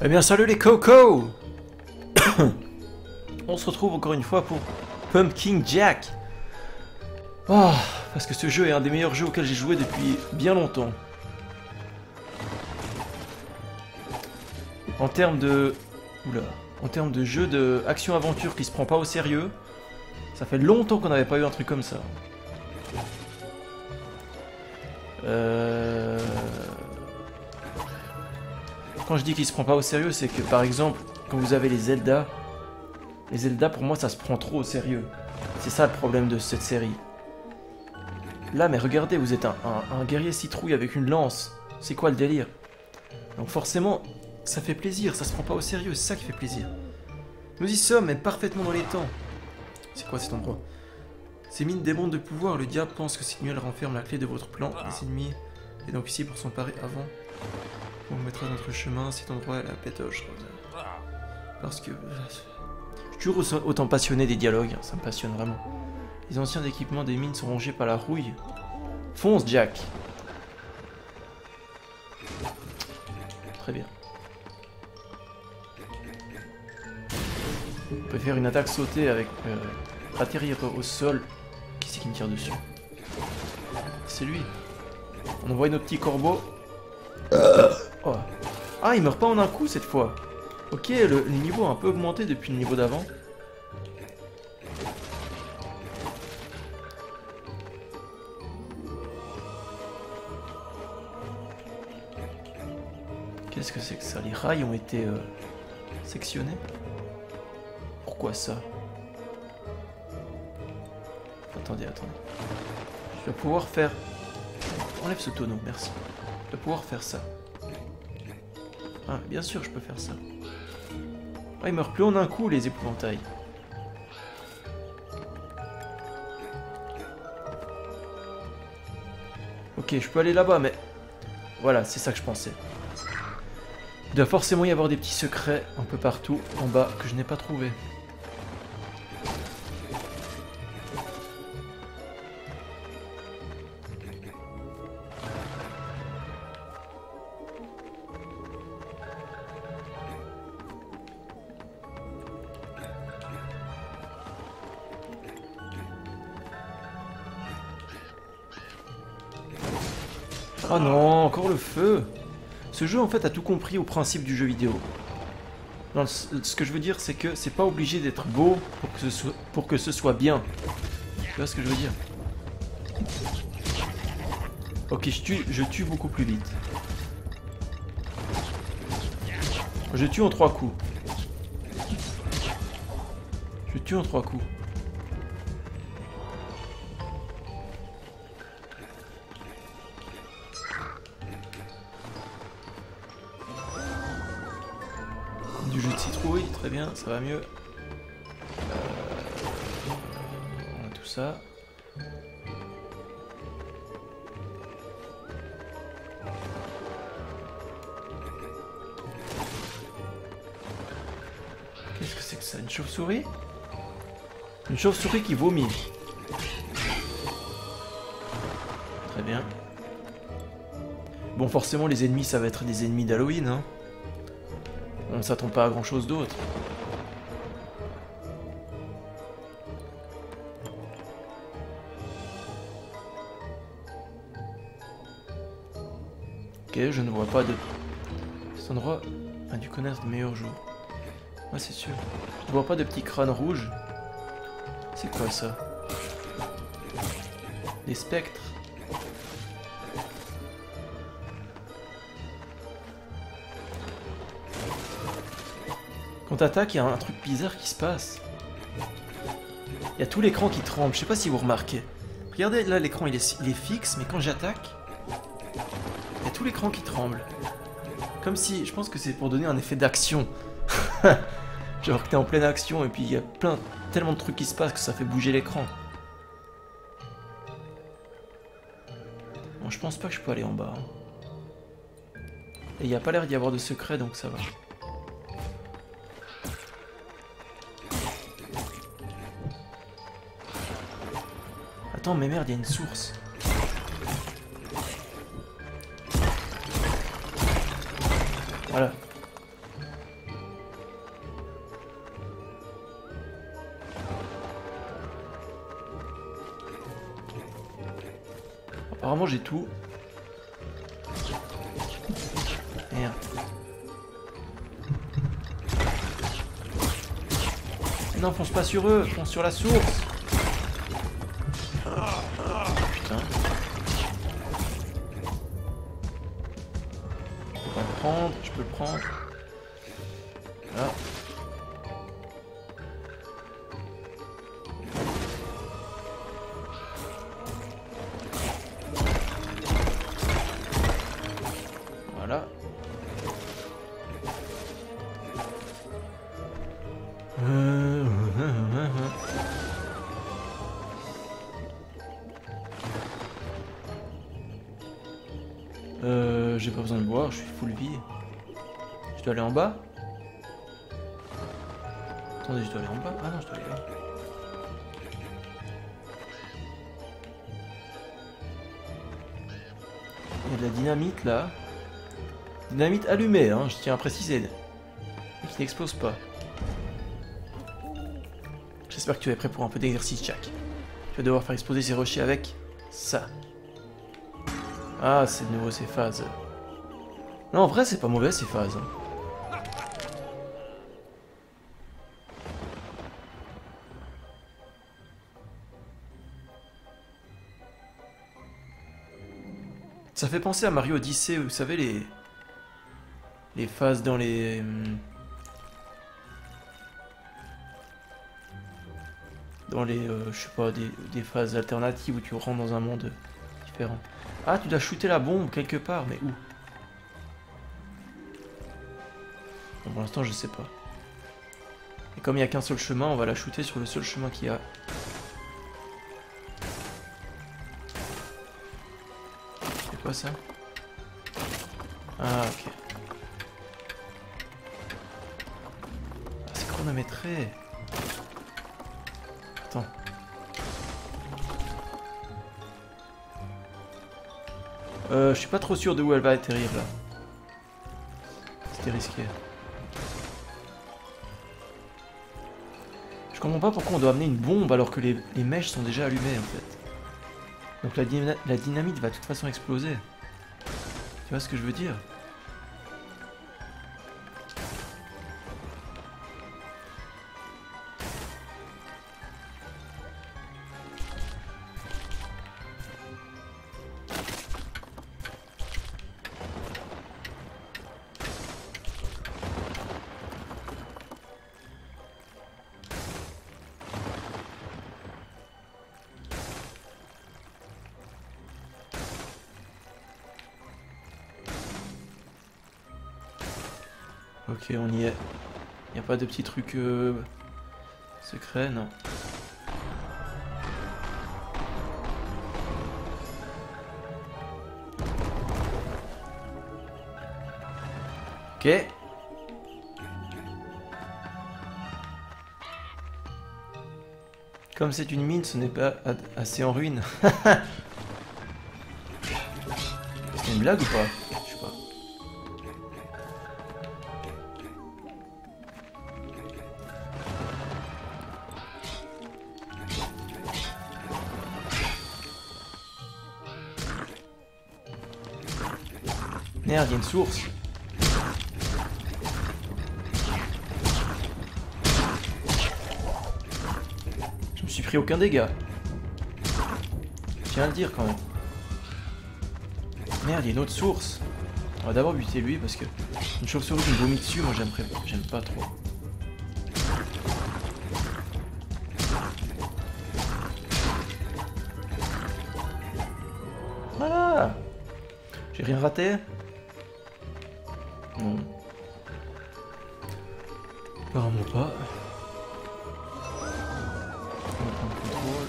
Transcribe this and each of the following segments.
Eh bien salut les cocos. On se retrouve encore une fois pour Pumpkin Jack. Oh, parce que ce jeu est un des meilleurs jeux auxquels j'ai joué depuis bien longtemps. En termes de... Oula. En termes de jeu de action-aventure qui se prend pas au sérieux, ça fait longtemps qu'on n'avait pas eu un truc comme ça. Quand je dis qu'il se prend pas au sérieux, c'est que par exemple, quand vous avez les Zelda pour moi ça se prend trop au sérieux. C'est ça le problème de cette série. Là, mais regardez, vous êtes un guerrier citrouille avec une lance. C'est quoi le délire? Donc forcément, ça fait plaisir, ça se prend pas au sérieux, c'est ça qui fait plaisir. Nous y sommes, mais parfaitement dans les temps. C'est quoi cet endroit? Ces mines démontent de pouvoir, le diable pense que cette nuit elle renferme la clé de votre plan. Les ennemis est donc ici pour s'emparer avant. On vous mettra notre chemin, cet endroit est la pétoche. Parce que... Je suis toujours autant passionné des dialogues, ça me passionne vraiment. Les anciens équipements des mines sont rongés par la rouille. Fonce, Jack. Très bien. On peut faire une attaque sautée avec... atterrir au sol. Qui c'est qui me tire dessus? C'est lui. On envoie nos petits corbeaux. Oh. Ah, il meurt pas en un coup cette fois. Ok, le niveau a un peu augmenté depuis le niveau d'avant. Qu'est-ce que c'est que ça? Les rails ont été sectionnés? Pourquoi ça? Attendez. Je vais pouvoir faire... Enlève ce tonneau, merci. Je vais pouvoir faire ça. Ah, bien sûr, je peux faire ça. Ah, ils meurent plus en un coup, les épouvantails. Ok, je peux aller là-bas, mais... Voilà, c'est ça que je pensais. Il doit forcément y avoir des petits secrets un peu partout en bas que je n'ai pas trouvé. Oh non, encore le feu! Ce jeu en fait a tout compris au principe du jeu vidéo. Non, ce que je veux dire c'est que c'est pas obligé d'être beau pour que ce soit bien. Tu vois ce que je veux dire? Ok, je tue beaucoup plus vite. Je tue en 3 coups. Je tue en 3 coups. Du jus de citrouille, très bien, ça va mieux. On a tout ça. Qu'est-ce que c'est que ça? Une chauve-souris? Une chauve-souris qui vomit. Très bien. Bon, forcément, les ennemis, ça va être des ennemis d'Halloween, hein. On ne s'attend pas à grand chose d'autre. Ok, je ne vois pas de... Cet endroit a dû connaître de meilleurs jours. Ouais, c'est sûr. Je ne vois pas de petits crânes rouges. C'est quoi ça? Des spectres. Quand t'attaques, il y a un truc bizarre qui se passe. Il y a tout l'écran qui tremble, je sais pas si vous remarquez. Regardez, là l'écran il est fixe, mais quand j'attaque, il y a tout l'écran qui tremble. Comme si, je pense que c'est pour donner un effet d'action. Genre que t'es en pleine action et puis il y a tellement de trucs qui se passent que ça fait bouger l'écran. Bon, je pense pas que je peux aller en bas. Hein. Et il n'y a pas l'air d'y avoir de secret, donc ça va. Attends, mais merde, il y a une source. Voilà. Apparemment j'ai tout. Merde. Non, fonce pas sur eux, fonce sur la source. Putain. Je peux pas le prendre, je peux le prendre. Là. Voilà. J'ai pas besoin de boire, je suis full vie. Je dois aller en bas? Attendez, je dois aller en bas? Ah non, je dois aller là. Il y a de la dynamite là. Dynamite allumée, hein, je tiens à préciser. Et qui n'explose pas. J'espère que tu es prêt pour un peu d'exercice, Jack. Tu vas devoir faire exploser ces rochers avec ça. Ah, c'est de nouveau ces phases. Non, en vrai, c'est pas mauvais ces phases. Ça fait penser à Mario Odyssey, vous savez, les phases dans les... je sais pas, des phases alternatives où tu rentres dans un monde différent. Ah, tu dois shooter la bombe quelque part, mais où? Bon, pour l'instant, je sais pas. Et comme il n'y a qu'un seul chemin, on va la shooter sur le seul chemin qu'il y a. C'est quoi ça? Ah, ok. Ah, c'est chronométré. Attends. Je suis pas trop sûr de où elle va atterrir là. C'était risqué. Je comprends pas pourquoi on doit amener une bombe alors que les mèches sont déjà allumées en fait. Donc la dynamite va de toute façon exploser. Tu vois ce que je veux dire? Ok, on y est. Y a pas de petits trucs secrets, non. Ok. Comme c'est une mine, ce n'est pas assez en ruine. C'est une blague ou pas? Je sais pas. Merde, il y a une source. Je me suis pris aucun dégât. Je tiens à le dire quand même. Merde, il y a une autre source. On va d'abord buter lui parce que une chauve-souris qui me vomit dessus, moi j'aime pas trop. Voilà. J'ai rien raté? Non. Apparemment pas. On va prendre le contrôle.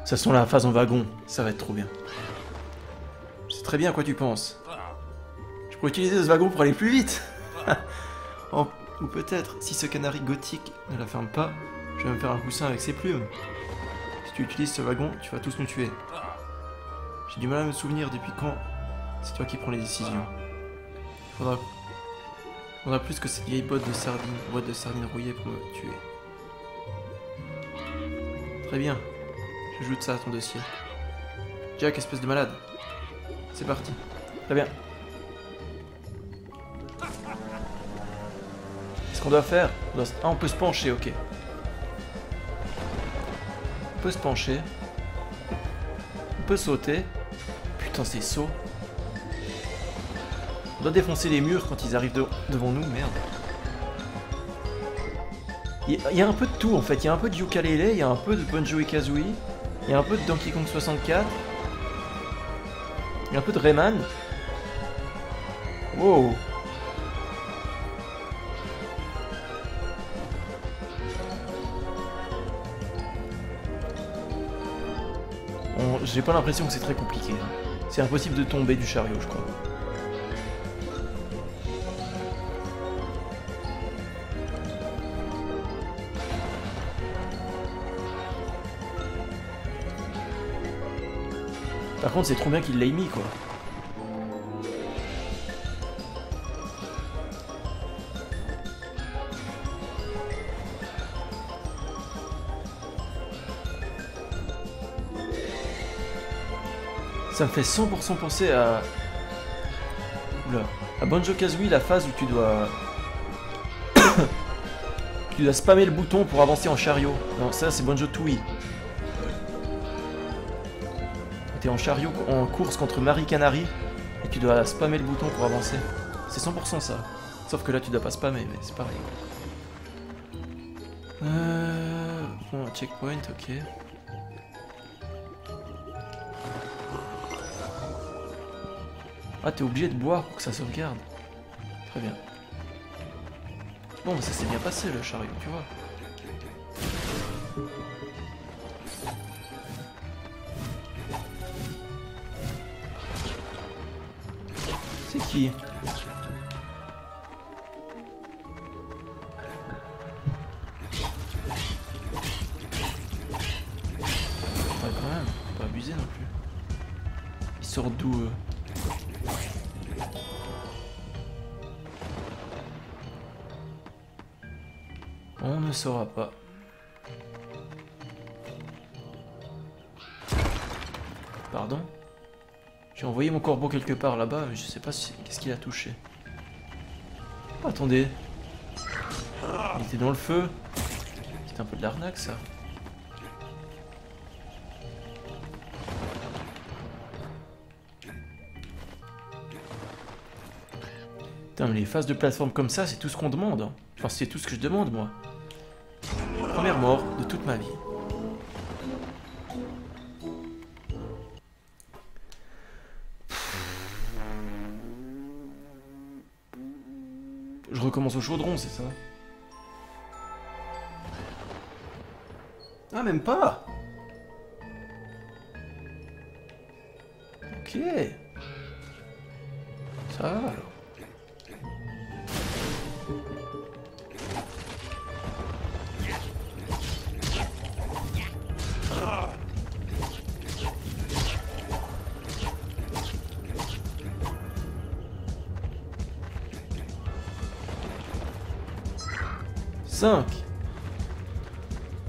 Ça sent la phase en wagon, ça va être trop bien. Je sais très bien à quoi tu penses. Je pourrais utiliser ce wagon pour aller plus vite. Ou peut-être, si ce canari gothique ne la ferme pas, je vais me faire un coussin avec ses plumes. Si tu utilises ce wagon, tu vas tous nous tuer. J'ai du mal à me souvenir depuis quand c'est toi qui prends les décisions. Faudra plus que cette vieille boîte de sardines rouillées pour me tuer. Très bien. J'ajoute ça à ton dossier. Jack, espèce de malade. C'est parti. Très bien. Qu'est-ce qu'on doit faire? Ah, on peut se pencher, ok. On peut se pencher. On peut sauter. Putain, c'est saut. On doit défoncer les murs quand ils arrivent devant nous, merde. Il y a un peu de tout en fait, il y a un peu de ukulélé, il y a un peu de Banjo et Kazooie, il y a un peu de Donkey Kong 64, il y a un peu de Rayman. Wow. J'ai pas l'impression que c'est très compliqué. C'est impossible de tomber du chariot, je crois. Par contre, c'est trop bien qu'il l'ait mis, quoi. Ça me fait 100% penser à... Oula. À Banjo-Kazooie, la phase où tu dois... tu dois spammer le bouton pour avancer en chariot. Non, ça c'est Banjo-Tooie. T'es en chariot en course contre Marie Canary et tu dois spammer le bouton pour avancer. C'est 100% ça. Sauf que là tu dois pas spammer, mais c'est pareil. Bon, checkpoint, ok. Ah, t'es obligé de boire pour que ça sauvegarde. Très bien. Bon, bah ça s'est bien passé le chariot, tu vois. C'est qui? Ouais, quand même, faut pas abuser non plus. Ils sortent d'où eux? On ne saura pas. Pardon? J'ai envoyé mon corbeau quelque part là-bas, mais je sais pas qu'est-ce qu'il a touché. Oh, attendez. Il était dans le feu. C'est un peu de l'arnaque ça. Putain, mais les phases de plateforme comme ça, c'est tout ce qu'on demande. Hein. Enfin, c'est tout ce que je demande, moi. Première mort de toute ma vie. Je recommence au chaudron, c'est ça? Ah, même pas! Ok. Ça va alors.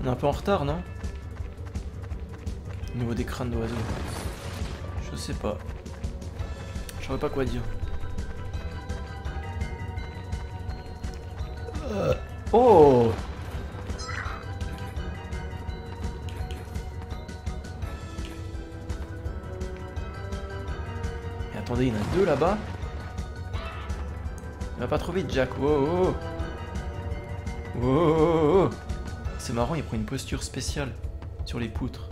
On est un peu en retard, non? Au niveau des crânes d'oiseaux. Je sais pas. Je saurais pas quoi dire. Oh! Mais attendez, il y en a deux là-bas. Il va pas trop vite, Jack. Oh, oh. Oh, oh, oh. C'est marrant, il prend une posture spéciale sur les poutres.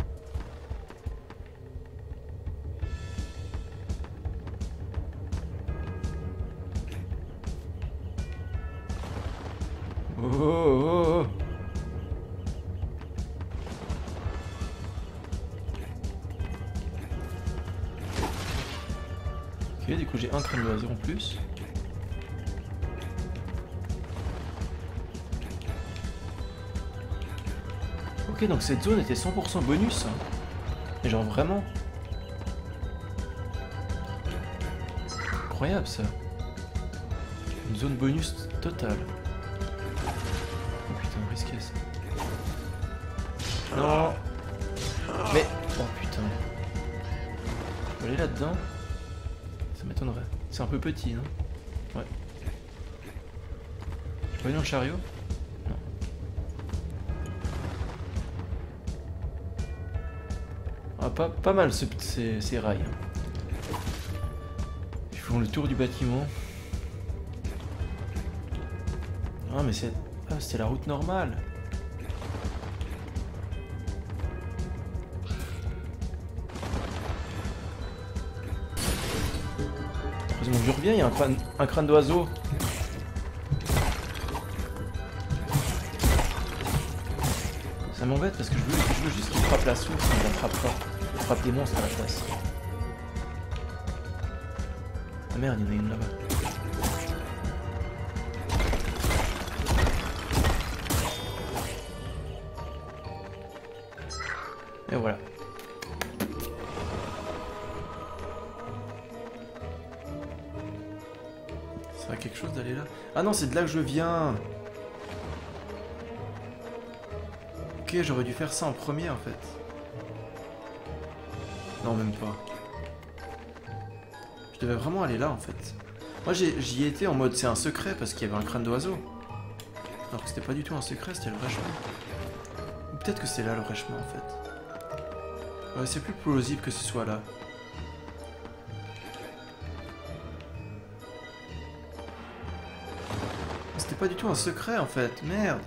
Oh, oh, oh. Ok, du coup j'ai un crâne d'oiseau en plus. Ok, donc cette zone était 100% bonus. Et genre vraiment. Incroyable ça. Une zone bonus totale. Oh putain, risqué ça. Non. Je peux aller là-dedans. Ça m'étonnerait. C'est un peu petit, non? Ouais. Je peux aller dans le chariot? Non. Ah, pas mal ces rails. Ils font le tour du bâtiment. Ah mais c'est... Ah, c'était la route normale. Heureusement que je reviens, il y a un crâne d'oiseau. Ça m'embête parce que je veux juste qu'il frappe la source, mais il la frappe pas. Il frappe des monstres à la place. Ah merde, il y en a une là-bas. Et voilà. Ça sert à quelque chose d'aller là? Ah non, c'est de là que je viens. Ok, j'aurais dû faire ça en premier en fait. Non, même pas. Je devais vraiment aller là en fait. Moi j'y étais en mode c'est un secret parce qu'il y avait un crâne d'oiseau. Alors que c'était pas du tout un secret, c'était le vrai chemin. Ou peut-être que c'est là le vrai chemin en fait. Ouais, c'est plus plausible que ce soit là. C'était pas du tout un secret en fait, merde.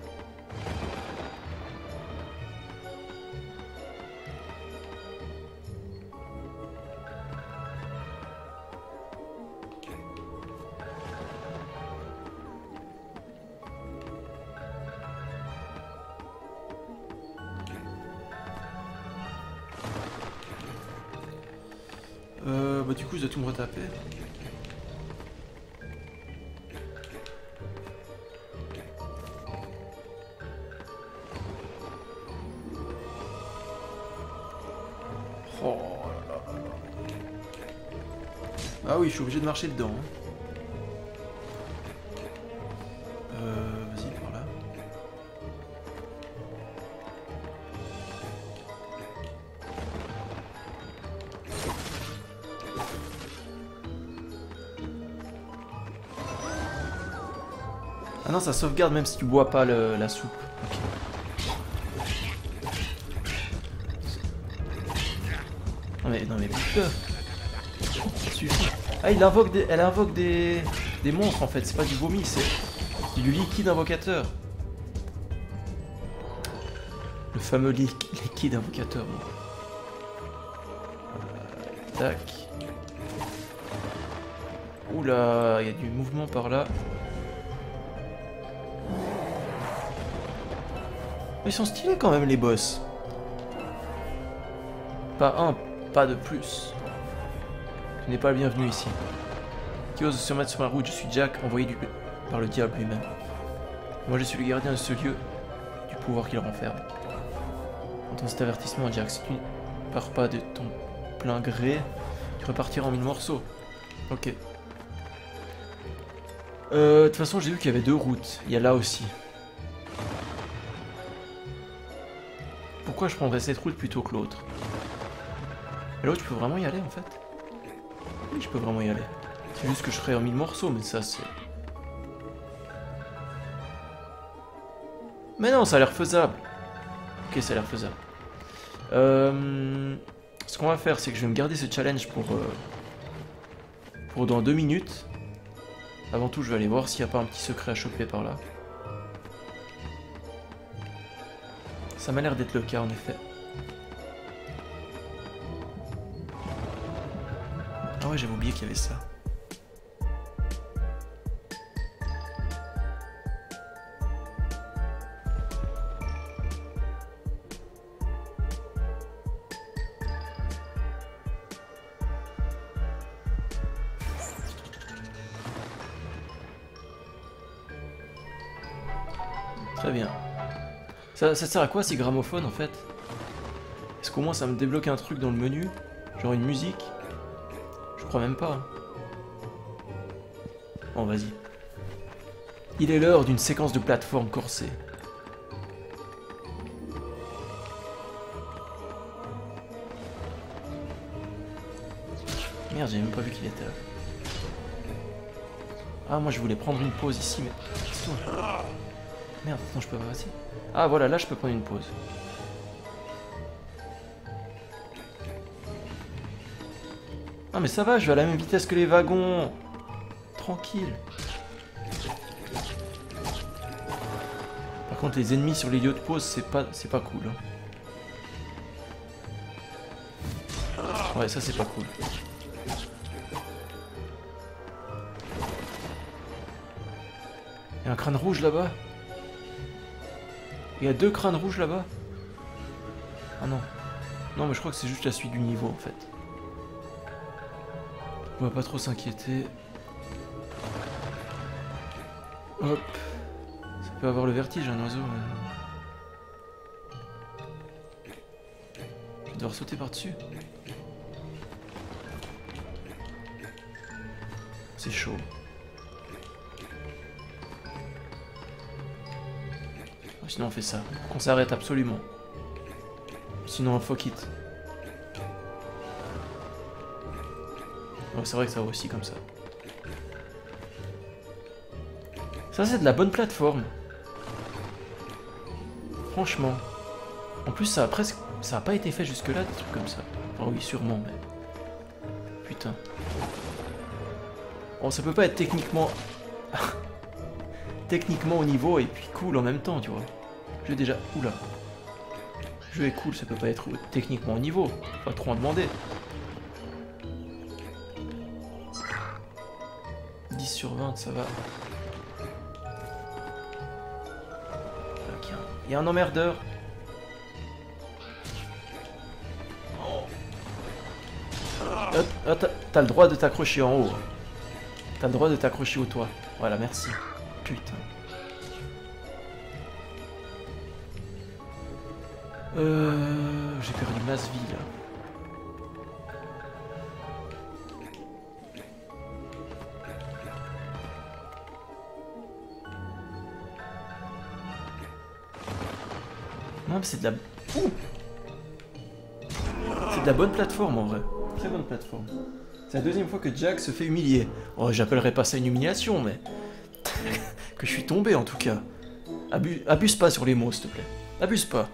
Bah du coup je dois tout me retaper. Oh là là là. Ah oui, je suis obligé de marcher dedans. Vas-y, par là. Ah non, ça sauvegarde même si tu bois pas la soupe. Okay. Non mais putain. Ça suffit. Ah, elle invoque des monstres en fait, c'est pas du vomi, c'est du liquide invocateur. Le fameux liquide invocateur. Tac. Oula, il y a du mouvement par là. Ils sont stylés quand même les boss. Pas un, pas de plus. Tu n'es pas le bienvenu ici. Qui ose se mettre sur ma route, je suis Jack, envoyé par le diable lui-même. Moi je suis le gardien de ce lieu, du pouvoir qu'il renferme. Entends cet avertissement, Jack, si tu ne pars pas de ton plein gré, tu repartiras en 1000 morceaux. Ok. De toute façon, j'ai vu qu'il y avait 2 routes. Il y a là aussi. Pourquoi je prendrais cette route plutôt que l'autre? Et l'autre, je peux vraiment y aller en fait? Oui, je peux vraiment y aller. C'est juste que je ferai en 1000 morceaux, mais ça c'est... Mais non, ça a l'air faisable. Ok, ça a l'air faisable. Ce qu'on va faire, c'est que je vais me garder ce challenge pour dans 2 minutes. Avant tout, je vais aller voir s'il n'y a pas un petit secret à choper par là. Ça m'a l'air d'être le cas, en effet. Ah ouais, j'avais oublié qu'il y avait ça. Très bien. Ça sert à quoi ces gramophones en fait? Est-ce qu'au moins ça me débloque un truc dans le menu? Genre une musique? Je crois même pas. Bon, vas-y. Il est l'heure d'une séquence de plateforme corsée. Merde, j'ai même pas vu qu'il était là. Ah, moi je voulais prendre une pause ici, mais... Merde, attends, je peux pas passer. Ah, voilà, là je peux prendre une pause. Ah, mais ça va, je vais à la même vitesse que les wagons. Tranquille. Par contre, les ennemis sur les lieux de pause, c'est pas cool. Hein. Ouais, ça c'est pas cool. Il y a un crâne rouge là-bas. Il y a 2 crânes rouges là-bas. Ah non. Non, mais je crois que c'est juste la suite du niveau en fait. On va pas trop s'inquiéter. Hop. Ça peut avoir le vertige, un oiseau. Je vais devoir sauter par-dessus. C'est chaud. Sinon on fait ça. Qu'on s'arrête absolument. Sinon on fuck it. Ouais, c'est vrai que ça va aussi comme ça. Ça c'est de la bonne plateforme. Franchement. En plus ça a presque... Ça a pas été fait jusque là des trucs comme ça. Enfin oui sûrement mais... Putain. Bon ça peut pas être techniquement... techniquement au niveau et puis cool en même temps tu vois. Le jeu déjà... Oula. Le jeu est cool, ça peut pas être techniquement au niveau. Pas trop en demander. 10 sur 20, ça va. Il y a un emmerdeur. T'as le droit de t'accrocher en haut. T'as le droit de t'accrocher au toit. Voilà, merci. Putain. J'ai perdu masse vie là. Non mais c'est de la... Ouh, c'est de la bonne plateforme en vrai. Très bonne plateforme. C'est la deuxième fois que Jack se fait humilier. Oh, j'appellerais pas ça une humiliation, mais... que je suis tombé en tout cas. Abuse pas sur les mots, s'il te plaît. Abuse pas.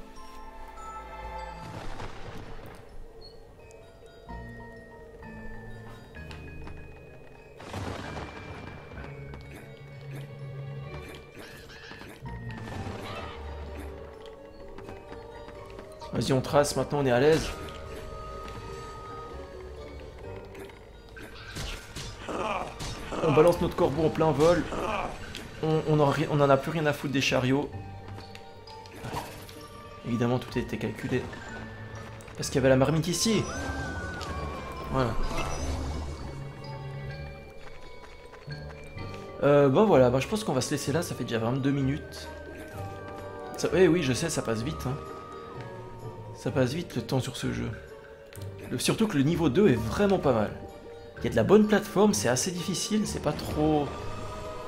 Vas-y, on trace, maintenant on est à l'aise. On balance notre corbeau en plein vol. On en a plus rien à foutre des chariots. Évidemment, tout a été calculé. Parce qu'il y avait la marmite ici. Voilà. Bon voilà, bah, je pense qu'on va se laisser là, ça fait déjà 22 minutes. Ça, oui, je sais, ça passe vite. Hein. Ça passe vite le temps sur ce jeu. Surtout que le niveau 2 est vraiment pas mal. Il y a de la bonne plateforme, c'est assez difficile, c'est pas trop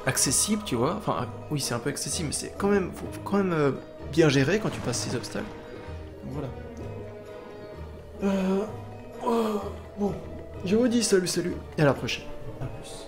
accessible, tu vois. Enfin, oui, c'est un peu accessible, mais c'est quand même, faut quand même bien gérer quand tu passes ces obstacles. Donc, voilà. Bon, je vous dis salut, et à la prochaine. A plus.